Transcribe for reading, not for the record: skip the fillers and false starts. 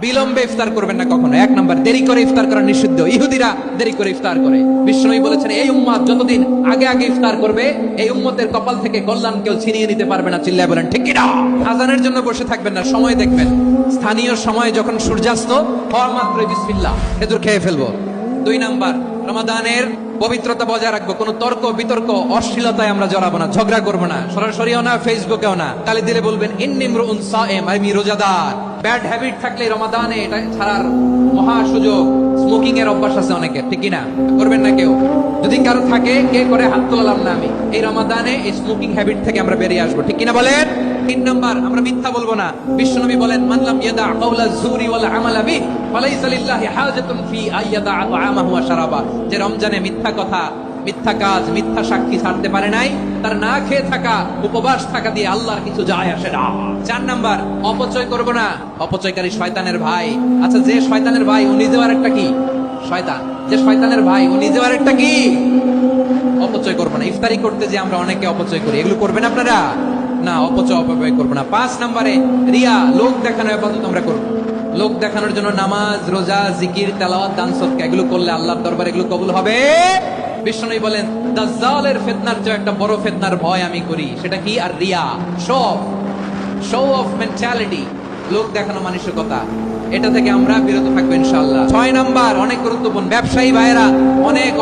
বিলম্বে ইফতার করবেন না কখনো। এক নাম্বার, দেরি করে ইফতার করা নিষিদ্ধ। ইহুদিরা দেরি করে ইফতার করে। বিশ্বনবী বলেছেন, এই উম্মত যতদিন আগে আগে ইফতার করবে, এই উম্মতের কপাল থেকে কল্যাণ কেউ ছিনিয়ে নিতে পারবে না। চিল্লায় বলেন ঠিক কি না? আজানের জন্য বসে থাকবেন না, সময় দেখবেন। স্থানীয় সময় যখন সূর্যাস্ত হওয়া মাত্রই বিসমিল্লাহ, খেজুর খেয়ে ফেলবো। 2 নাম্বার, রমাদানের পবিত্রতা বজায় রাখবো। কোন তর্ক বিতর্ক অশ্লীলতায় আমরা জড়াবো না, ঝগড়া করবো না, সরাসরিও না, ফেসবুকেও না। তালি দিলে বলবেন ইন্নী ইমরুউন সায়েম, আমি রোজাদার। ব্যাড হ্যাবিট থাকলে রমাদানে এটা ছাড়ার মহা সুযোগ। স্মোকিং এর অভ্যাস আছে অনেকের, ঠিক কিনা? করবেন না কেউ। যদি কারো থাকে, কে করে হাত তোলালাম না আমি। এই রমাদানে এই স্মোকিং হ্যাবিট থেকে আমরা বেরিয়ে আসবো, ঠিক কিনা বলেন? 3 নাম্বার, আমরা মিথ্যা বলবো না। বিশ্বনবী বলেন, মান লাম ইয়াদা কাওলা যুরি ওয়াল আমালা বিহি ফালাইসা লিল্লাহি হাজাতুন ফি আইয়াদা তাআমাহু ওয়া শারাবা। যে রমজানে মিথ্যা কথা, মিথ্যা কাজ, মিথ্যা সাক্ষী ছাড়তে পারে নাই, তার না খেয়ে থাকা, উপবাস থাকা দিয়ে আল্লাহর কিছু যায় আসে না। 4 নাম্বার, অপচয় করব না। অপচয়কারী শয়তানের ভাই। আচ্ছা, যে শয়তানের ভাই ও নিজেও আরেকটা কি? শয়তান। যে শয়তানের ভাই ও নিজেও আরেকটা কি? অপচয় করব না। ইফতারি করতে যে আমরা অনেকে অপচয় করি, এগুলো করবেন আপনারা না। অপচয় অপব্যয় করবো না। 5 নম্বরে, রিয়া, লোক দেখানো ইবাদত আমরা করব। লোক দেখানোর জন্য নামাজ, রোজা, জিকির, তেলাওয়াত, দান সদকা এগুলো করলে আল্লাহর দরবারে এগুলো কবুল হবে। বিশ্বনবী বলেন, দাজ্জালের ফিতনার চেয়ে একটা বড় ফিতনার ভয় আমি করি, সেটা কি? আর রিয়া, শো অফ মেন্টালিটি, লোক দেখানো মানসিকতা। এটা থেকে আমরা বিরত থাকবো ইনশাআল্লাহ। 6 নাম্বার, অনেক গুরুত্বপূর্ণ, ব্যবসায়ী ভাইয়েরা অনেক